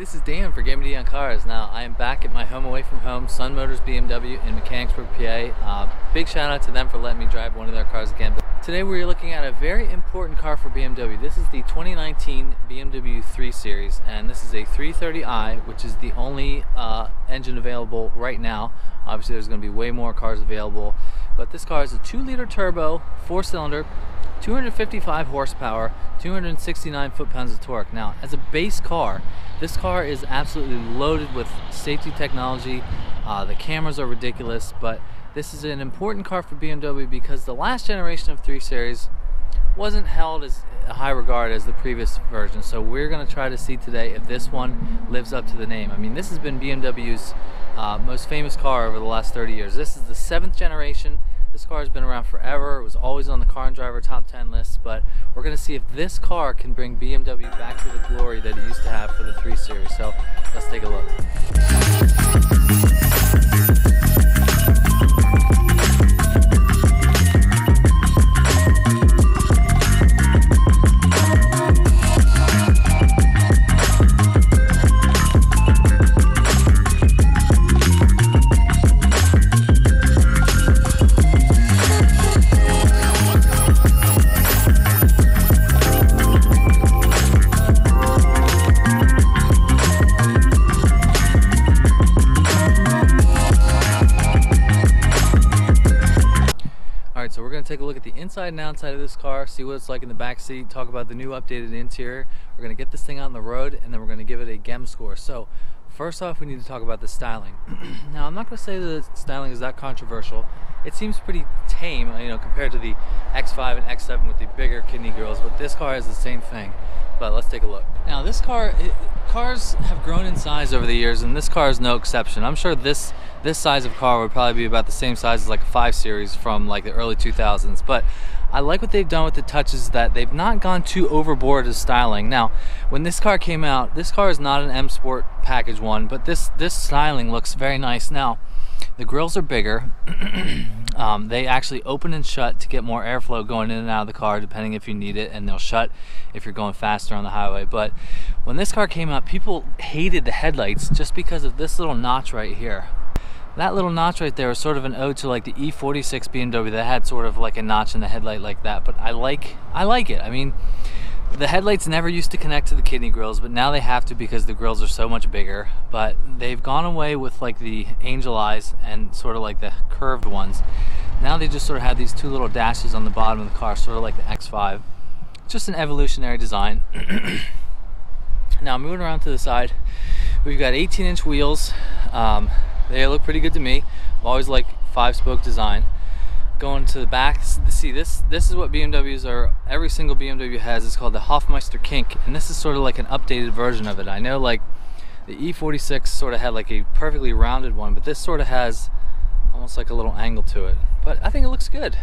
this is Dan for GemmyD on Cars. Now, I am back at my home away from home, Sun Motors BMW in Mechanicsburg, PA. Big shout out to them for letting me drive one of their cars again. But today we're looking at a very important car for BMW. This is the 2019 BMW 3 Series, and this is a 330i, which is the only engine available right now. Obviously, there's going to be way more cars available, but this car is a 2-liter turbo, 4-cylinder, 255 horsepower, 269 foot-pounds of torque. Now, as a base car, this car is absolutely loaded with safety technology. The cameras are ridiculous, but this is an important car for BMW because the last generation of 3 Series wasn't held as high regard as the previous version. So we're going to try to see today if this one lives up to the name. I mean, this has been BMW's most famous car over the last 30 years. This is the 7th generation. This car has been around forever. It was always on the Car and Driver top 10 lists, but we're going to see if this car can bring BMW back to the glory that it used to have for the 3 Series. So let's take a look. So we're going to take a look at the inside and outside of this car, see what it's like in the back seat, talk about the new updated interior. We're going to get this thing out on the road, and then we're going to give it a Gem score. So first off, we need to talk about the styling. Now, I'm not going to say that the styling is that controversial. It seems pretty tame, you know, compared to the X5 and X7 with the bigger kidney grills, but this car is the same thing. But let's take a look. Now, this car, cars have grown in size over the years, and this car is no exception. I'm sure this size of car would probably be about the same size as like a 5 Series from like the early 2000s. But I like what they've done with the touches, that they've not gone too overboard as styling. Now, when this car came out, this car is not an M Sport package one, but this styling looks very nice. Now, the grills are bigger. They actually open and shut to get more airflow going in and out of the car, depending if you need it, and they'll shut if you're going faster on the highway. But when this car came out, people hated the headlights just because of this little notch right here. That little notch right there was sort of an ode to like the E46 BMW that had sort of like a notch in the headlight like that. But I like it. I mean, the headlights never used to connect to the kidney grills, but now they have to because the grills are so much bigger. But they've gone away with like the angel eyes and sort of like the curved ones. Now they just sort of have these two little dashes on the bottom of the car, sort of like the X5. Just an evolutionary design. Now, moving around to the side, we've got 18-inch wheels. They look pretty good to me. I've always liked 5-spoke design. Going to the back, see this is what BMWs are. Every single BMW has. It's called the Hofmeister Kink, and this is sort of like an updated version of it. I know like the E46 sort of had like a perfectly rounded one, but this sort of has almost like a little angle to it. But I think it looks good.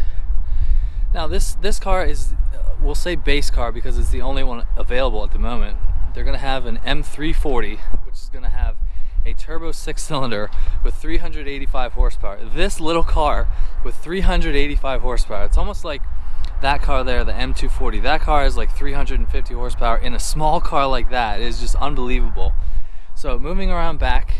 Now this car is, we'll say base car because it's the only one available at the moment. They're going to have an M340, which is going to have a turbo 6-cylinder with 385 horsepower. This little car with 385 horsepower. It's almost like that car there, the M240. That car is like 350 horsepower in a small car like that. It is just unbelievable. So moving around back,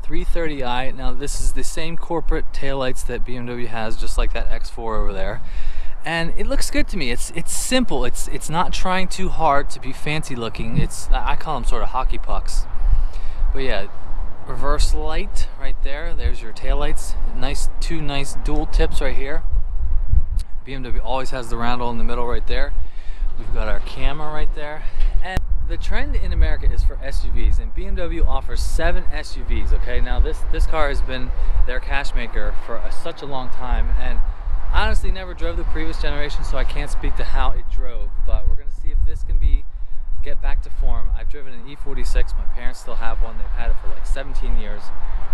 330i. Now this is the same corporate taillights that BMW has, just like that X4 over there. And it looks good to me. It's simple. It's not trying too hard to be fancy looking. I call them sort of hockey pucks. But yeah, reverse light right there. There's your taillights. Two nice dual tips right here. BMW always has the roundel in the middle right there. We've got our camera right there. And the trend in America is for SUVs, and BMW offers 7 SUVs. Okay, now this car has been their cash maker for such a long time, and I honestly never drove the previous generation, so I can't speak to how it drove. But we're gonna see if this can get back to form. I've driven an E46. My parents still have one. They've had it for like 17 years.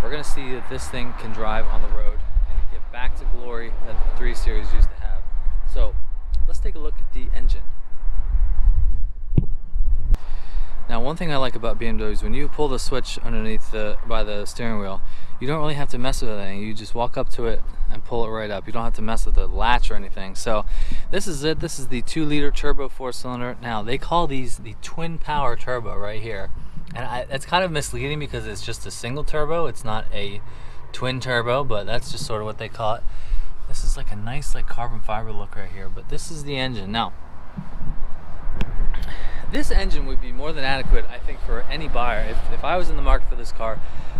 We're gonna see if this thing can drive on the road and get back to glory that the 3 Series used to have. So let's take a look at the engine. Now, one thing I like about BMW is when you pull the switch underneath by the steering wheel, you don't really have to mess with anything. You just walk up to it and pull it right up. You don't have to mess with the latch or anything. So this is it. This is the 2-liter turbo 4-cylinder. Now, they call these the twin power turbo right here. And it's kind of misleading because it's just a single turbo. It's not a twin turbo, but that's just sort of what they call it. This is like a nice like carbon fiber look right here, but this is the engine. Now, this engine would be more than adequate, I think, for any buyer. If I was in the market for this car,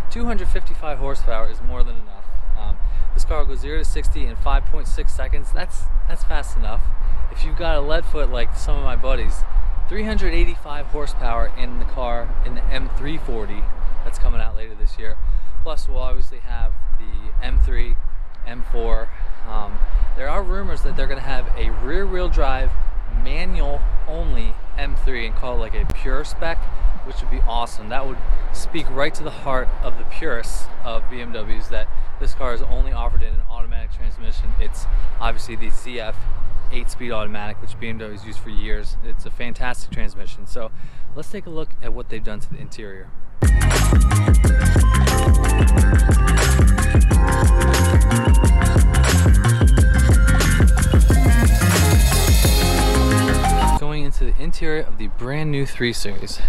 255 horsepower is more than enough. This car will go 0 to 60 in 5.6 seconds. That's fast enough. If you've got a lead foot like some of my buddies, 385 horsepower in the car in the M340 that's coming out later this year. Plus, we'll obviously have the M3, M4. There are rumors that they're going to have a rear-wheel drive, manual-only M3 and call it like a pure spec, which would be awesome. That would speak right to the heart of the purists of BMWs, that this car is only offered in an automatic transmission. It's obviously the ZF 8-speed automatic, which BMW's used for years. It's a fantastic transmission. So let's take a look at what they've done to the interior. Going into the interior of the brand new 3 Series.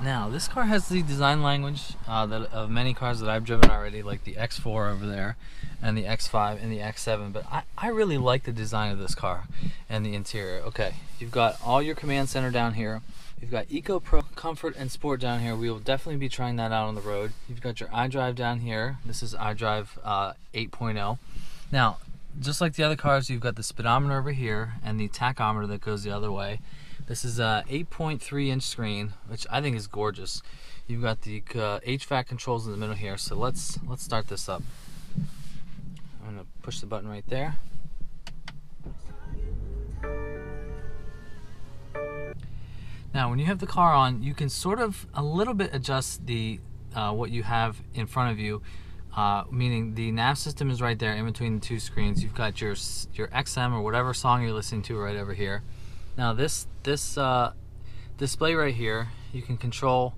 Now, this car has the design language of many cars that I've driven already, like the X4 over there, and the X5 and the X7, but I really like the design of this car and the interior. Okay, you've got all your command center down here. You've got Eco, Pro, Comfort, and Sport down here. We will definitely be trying that out on the road. You've got your iDrive down here. This is iDrive 8.0. Now, just like the other cars, you've got the speedometer over here and the tachometer that goes the other way. This is a 8.3-inch screen, which I think is gorgeous. You've got the HVAC controls in the middle here. So let's start this up. I'm gonna push the button right there. Now, when you have the car on, you can sort of a little bit adjust the what you have in front of you. Meaning the nav system is right there in between the two screens. You've got your XM or whatever song you're listening to right over here. Now this display right here, you can control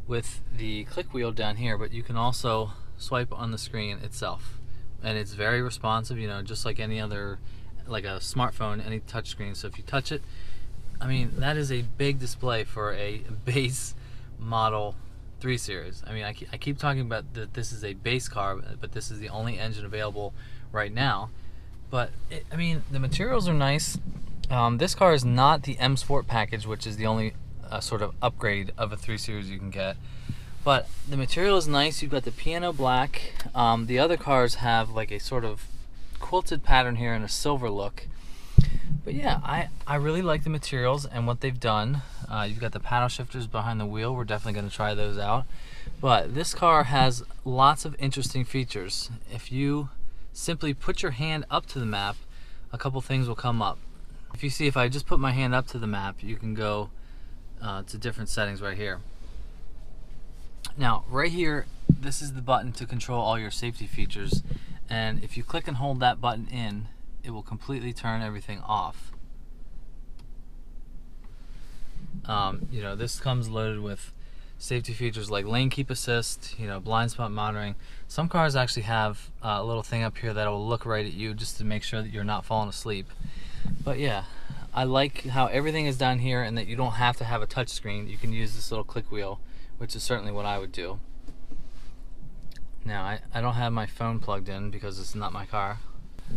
with the click wheel down here, but you can also swipe on the screen itself. And it's very responsive, you know, just like any other, like a smartphone, any touch screen. So if you touch it, I mean, that is a big display for a base model 3 Series. I mean, I keep talking about that this is a base car, but this is the only engine available right now. But I mean, the materials are nice. This car is not the M Sport package, which is the only sort of upgrade of a 3 Series you can get. But the material is nice. You've got the piano black. The other cars have like a sort of quilted pattern here and a silver look. But yeah, I really like the materials and what they've done. You've got the paddle shifters behind the wheel. We're definitely going to try those out. But this car has lots of interesting features. If you simply put your hand up to the map, a couple things will come up. If you see, if I just put my hand up to the map, you can go to different settings right here. Now, right here, this is the button to control all your safety features. And if you click and hold that button in, it will completely turn everything off. You know, this comes loaded with safety features like lane keep assist, you know, blind spot monitoring. Some cars actually have a little thing up here that will look right at you just to make sure that you're not falling asleep. But yeah, I like how everything is down here and that you don't have to have a touch screen. You can use this little click wheel, which is certainly what I would do. Now, I don't have my phone plugged in because it's not my car.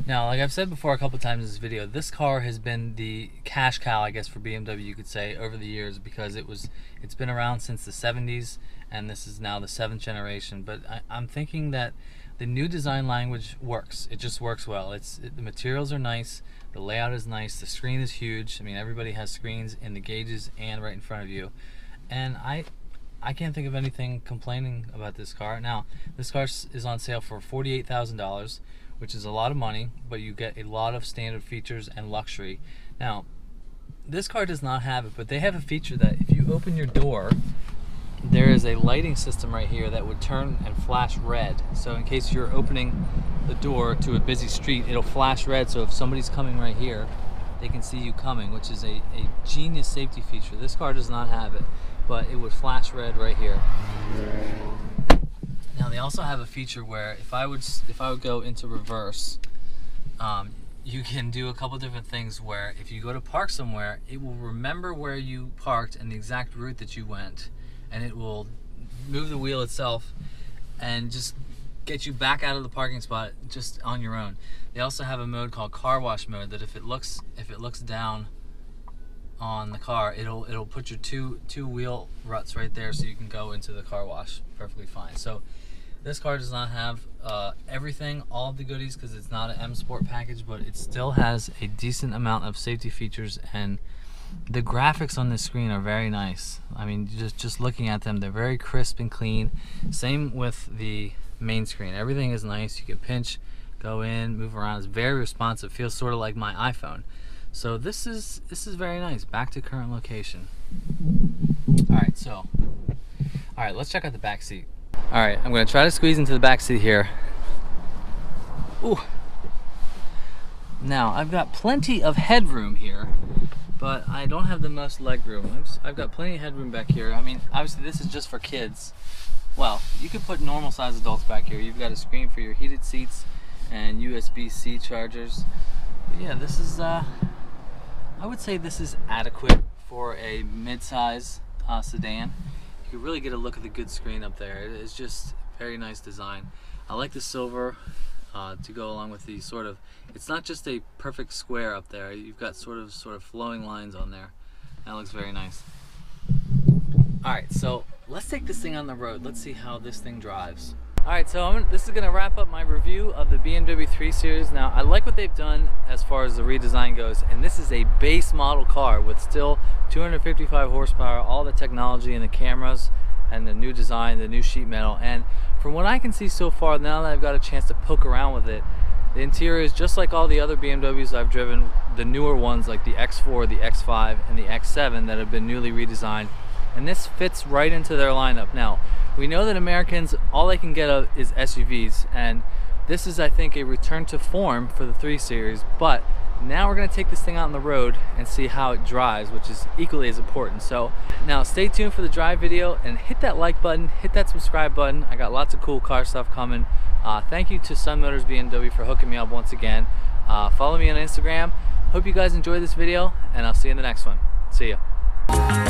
Now, like I've said before a couple times in this video, this car has been the cash cow, I guess, for BMW, you could say, over the years, because it's been around since the 70s, and this is now the 7th generation. But I'm thinking that the new design language works. It just works well. The materials are nice, the layout is nice, the screen is huge. I mean, everybody has screens in the gauges and right in front of you. And I can't think of anything complaining about this car. Now, this car is on sale for $48,000. Which is a lot of money, but you get a lot of standard features and luxury. Now, this car does not have it, but they have a feature that if you open your door, there is a lighting system right here that would turn and flash red. So in case you're opening the door to a busy street, it'll flash red, so if somebody's coming right here, they can see you coming, which is a genius safety feature. This car does not have it, but it would flash red right here. Now, they also have a feature where if I would go into reverse, you can do a couple different things where if you go to park somewhere, it will remember where you parked and the exact route that you went. and it will move the wheel itself and just get you back out of the parking spot just on your own. They also have a mode called car wash mode that if it looks down on the car, it'll put your two wheel ruts right there, so you can go into the car wash perfectly fine. So this car does not have everything, all of the goodies, because it's not an M Sport package, but it still has a decent amount of safety features, and the graphics on this screen are very nice. I mean, just looking at them, they're very crisp and clean. Same with the main screen. Everything is nice. You can pinch, go in, move around. It's very responsive. Feels sort of like my iPhone. So this is very nice. Back to current location. All right, let's check out the back seat. All right, I'm gonna try to squeeze into the back seat here. Ooh. Now, I've got plenty of headroom here, but I don't have the most leg room. I've got plenty of headroom back here. I mean, obviously this is just for kids. Well, you could put normal sized adults back here. You've got a screen for your heated seats and USB-C chargers. But yeah, this is, I would say this is adequate for a mid-size sedan. You can really get a look at the good screen up there. It is just very nice design. I like the silver to go along with the sort of, it's not just a perfect square up there. You've got sort of flowing lines on there. That looks very nice. All right, so let's take this thing on the road. Let's see how this thing drives. All right, so this is gonna wrap up my review of the BMW 3 Series. Now, I like what they've done as far as the redesign goes, and this is a base model car with still 255 horsepower, all the technology and the cameras and the new design, the new sheet metal. And from what I can see so far, now that I've got a chance to poke around with it, the interior is just like all the other BMWs I've driven, the newer ones like the X4, the X5, and the X7 that have been newly redesigned. And this fits right into their lineup. Now, we know that Americans, all they can get is SUVs, and this is, I think, a return to form for the 3 Series, but now we're going to take this thing out on the road and see how it drives, which is equally as important. So now stay tuned for the drive video and hit that like button, hit that subscribe button. I got lots of cool car stuff coming. Thank you to Sun Motors BMW for hooking me up once again. Follow me on Instagram. Hope you guys enjoyed this video, and I'll see you in the next one. See ya.